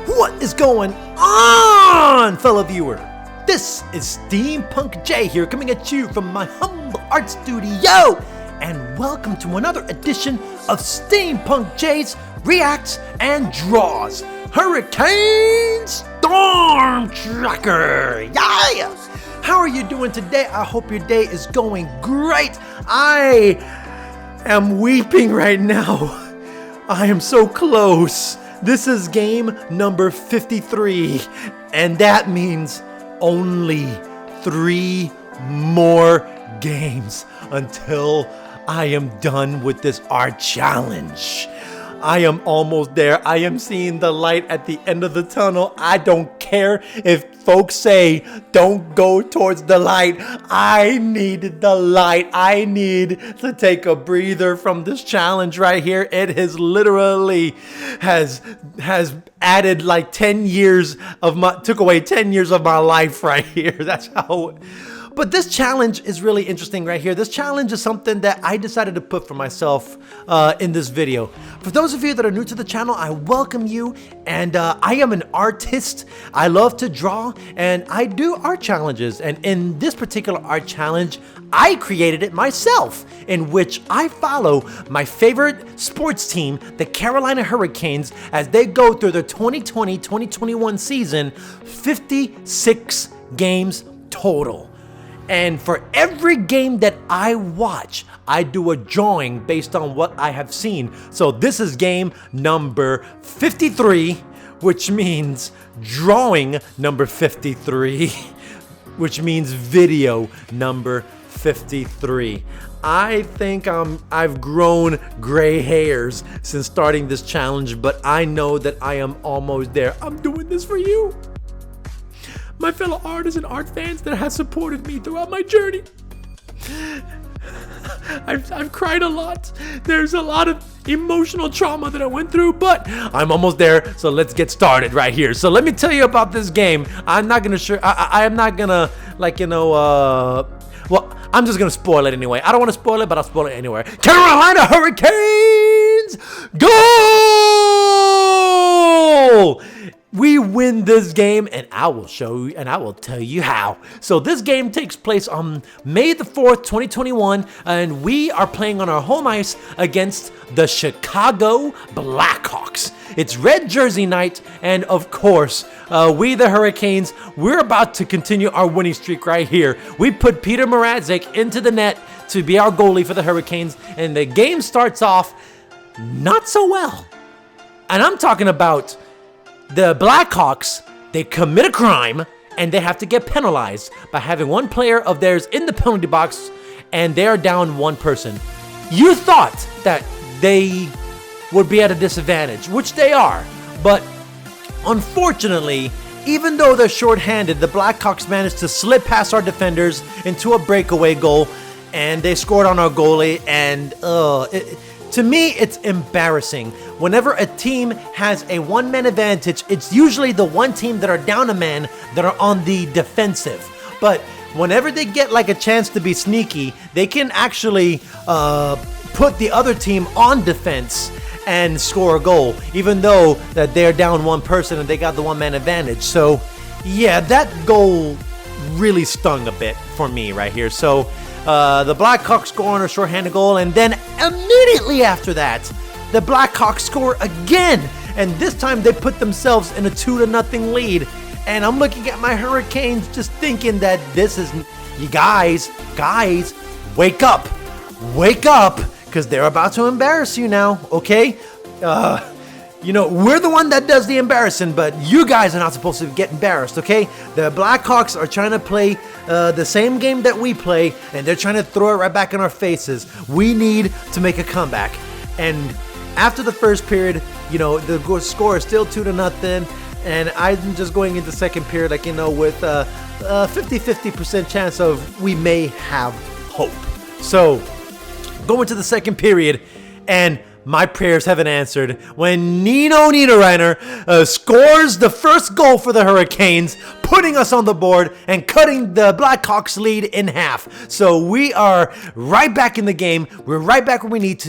What is going on, fellow viewer? This is Steampunk J here, coming at you from my humble art studio, and welcome to another edition of Steampunk J's Reacts and Draws Hurricane Storm Tracker. Yeah! How are you doing today? I hope your day is going great. I am weeping right now. I am so close. This is game number 53, and that means only 3 more games until I am done with this art challenge. I am almost there. I am seeing the light at the end of the tunnel. I don't care if folks say don't go towards the light. I need the light. I need to take a breather from this challenge right here. It has literally has added like 10 years of took away 10 years of my life right here. That's how. But this challenge is really interesting right here. This challenge is something that I decided to put for myself in this video. For those of you that are new to the channel, I welcome you. And I am an artist. I love to draw and I do art challenges. And in this particular art challenge, I created it myself, in which I follow my favorite sports team, the Carolina Hurricanes, as they go through the 2020-2021 season, 56 games total. And for every game that I watch, I do a drawing based on what I have seen. So this is game number 53, which means drawing number 53, which means video number 53. I think I've grown gray hairs since starting this challenge, but I know that I am almost there. I'm doing this for you, my fellow artists and art fans that have supported me throughout my journey. I've cried a lot. There's a lot of emotional trauma that I went through, but I'm almost there. So let's get started right here. So let me tell you about this game. I'm not gonna I am not gonna well, I'm just gonna spoil it anyway. I don't want to spoil it, but I'll spoil it anyway. Carolina Hurricanes, goal! We win this game, and I will show you, and I will tell you how. So this game takes place on May the 4th, 2021, and we are playing on our home ice against the Chicago Blackhawks. It's red jersey night, and of course, we the Hurricanes, we're about to continue our winning streak right here. We put Peter Mrazek into the net to be our goalie for the Hurricanes, and the game starts off not so well. And I'm talking about the Blackhawks. They commit a crime and they have to get penalized by having one player of theirs in the penalty box, and they are down one person. You thought that they would be at a disadvantage, which they are, but unfortunately, even though they're shorthanded, the Blackhawks managed to slip past our defenders into a breakaway goal, and they scored on our goalie, and to me, it's embarrassing. Whenever a team has a one-man advantage, it's usually the one team that are down a man that are on the defensive. But whenever they get like a chance to be sneaky, they can actually put the other team on defense and score a goal, even though that they're down one person and they got the one-man advantage. So, yeah, that goal really stung a bit for me right here. So, the Blackhawks score on a shorthanded goal, and then immediately after that, the Blackhawks score again, and this time they put themselves in a 2-0 lead. And I'm looking at my Hurricanes just thinking that this is, you guys, wake up, because they're about to embarrass you now, okay? You know, we're the one that does the embarrassing, but you guys are not supposed to get embarrassed, okay? The Blackhawks are trying to play the same game that we play, and they're trying to throw it right back in our faces. We need to make a comeback. And after the first period, you know, the score is still 2-0, and I'm just going into second period, like, you know, with a 50% chance of we may have hope. So, going to the second period, and my prayers have been answered when Nino Niederreiter scores the first goal for the Hurricanes, putting us on the board and cutting the Blackhawks lead in half. So we are right back in the game. We're right back where we need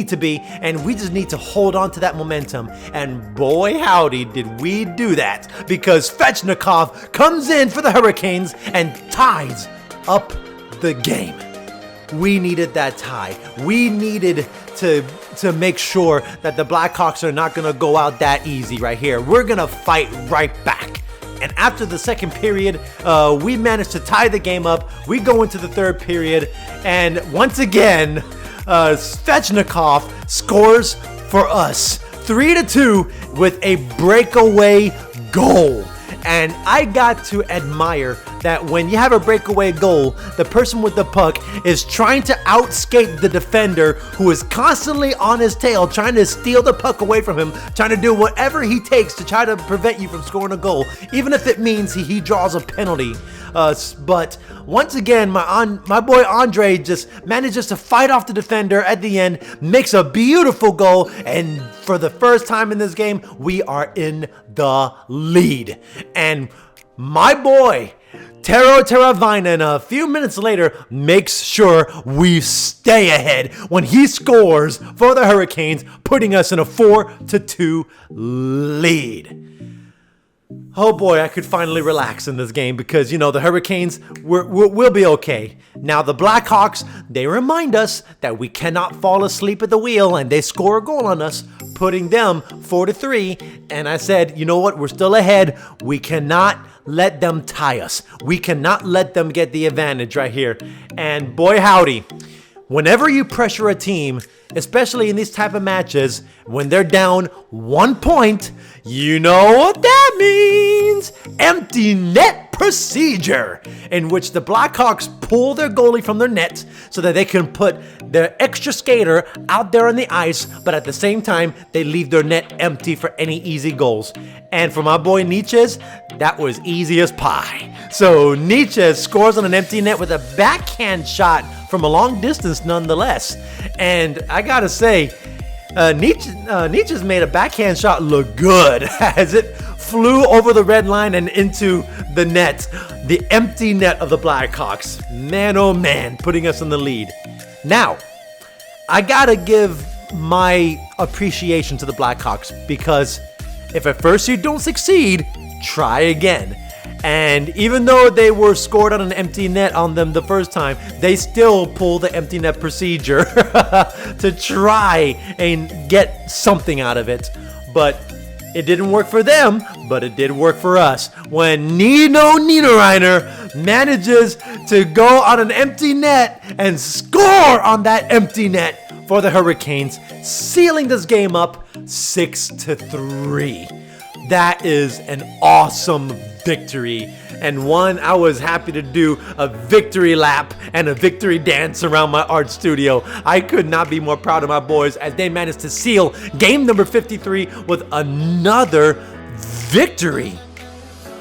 to be, and we just need to hold on to that momentum. And boy howdy did we do that, because Svechnikov comes in for the Hurricanes and ties up the game. We needed that tie. We needed to make sure that the Blackhawks are not going to go out that easy right here. We're going to fight right back. And after the second period, we managed to tie the game up. We go into the third period, and once again, Svechnikov scores for us 3-2 with a breakaway goal. And I got to admire that when you have a breakaway goal, the person with the puck is trying to outskate the defender who is constantly on his tail, trying to steal the puck away from him, trying to do whatever he takes to try to prevent you from scoring a goal, even if it means he draws a penalty. But once again, my boy Andre just manages to fight off the defender at the end, makes a beautiful goal, and for the first time in this game, we are in the lead. And my boy Tero Teravainen, a few minutes later, makes sure we stay ahead when he scores for the Hurricanes, putting us in a 4-2 lead. Oh boy, I could finally relax in this game because, you know, the Hurricanes will be okay. Now the Blackhawks, they remind us that we cannot fall asleep at the wheel, and they score a goal on us, putting them 4-3. And I said, you know what, we're still ahead. We cannot let them tie us. We cannot let them get the advantage right here. And boy howdy, whenever you pressure a team, especially in these type of matches, when they're down 1 point, you know what that means. Empty net procedure, in which the Blackhawks pull their goalie from their net so that they can put their extra skater out there on the ice, but at the same time, they leave their net empty for any easy goals. And for my boy Nietzsche, that was easy as pie. So Nietzsche scores on an empty net with a backhand shot from a long distance nonetheless. And I gotta say, Nietzsche's made a backhand shot look good as it flew over the red line and into the net, the empty net of the Blackhawks. Man, oh man, putting us in the lead. Now, I gotta give my appreciation to the Blackhawks, because if at first you don't succeed, try again. And even though they were scored on an empty net on them the first time, they still pull the empty net procedure to try and get something out of it. But it didn't work for them, but it did work for us. When Nino Niederreiter manages to go on an empty net and score on that empty net for the Hurricanes, sealing this game up 6-3. That is an awesome victory, and one I was happy to do a victory lap and a victory dance around my art studio. I could not be more proud of my boys as they managed to seal game number 53 with another victory.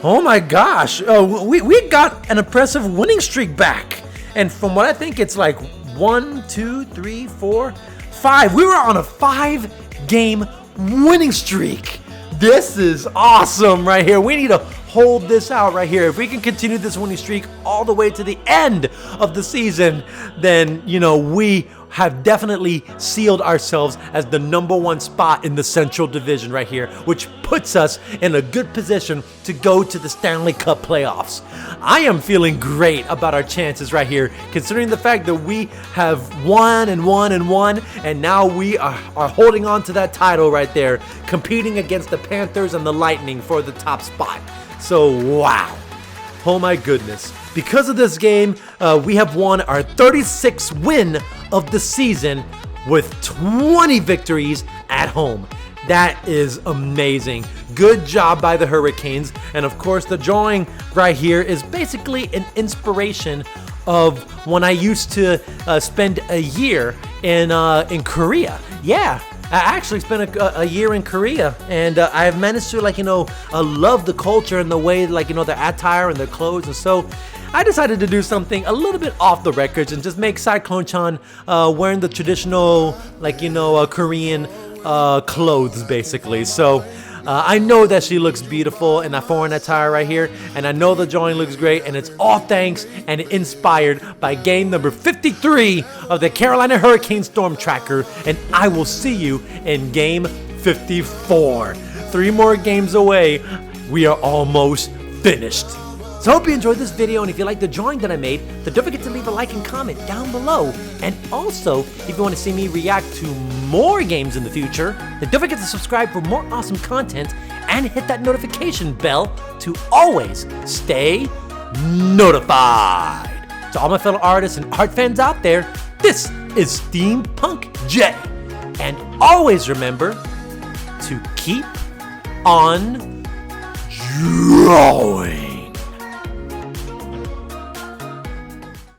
Oh my gosh, we got an impressive winning streak back, and from what I think, it's like 1, 2, 3, 4, 5. We were on a 5-game winning streak. This is awesome right here. We need to hold this out right here. If we can continue this winning streak all the way to the end of the season, then, you know, we have definitely sealed ourselves as the #1 spot in the Central Division right here, which puts us in a good position to go to the Stanley Cup playoffs. I am feeling great about our chances right here, considering the fact that we have won, and now we are holding on to that title right there, competing against the Panthers and the Lightning for the top spot. So, wow. Oh my goodness. Because of this game, we have won our 36th win of the season with 20 victories at home. That is amazing. Good job by the Hurricanes. And of course, the drawing right here is basically an inspiration of when I used to spend a year in Korea. Yeah. I actually spent a year in Korea, and I have managed to, love the culture and the way, their attire and their clothes. And so I decided to do something a little bit off the records and just make Cyclone-chan wearing the traditional, Korean clothes, basically. So I know that she looks beautiful in that foreign attire right here, and I know the drawing looks great, and it's all thanks and inspired by game number 53 of the Carolina Hurricane Storm Tracker, and I will see you in game 54. 3 more games away. We are almost finished. So I hope you enjoyed this video, and if you like the drawing that I made, then don't forget to leave a like and comment down below. And also, if you want to see me react to more games in the future, then don't forget to subscribe for more awesome content and hit that notification bell to always stay notified. To all my fellow artists and art fans out there, this is Steampunk J. And always remember to keep on drawing.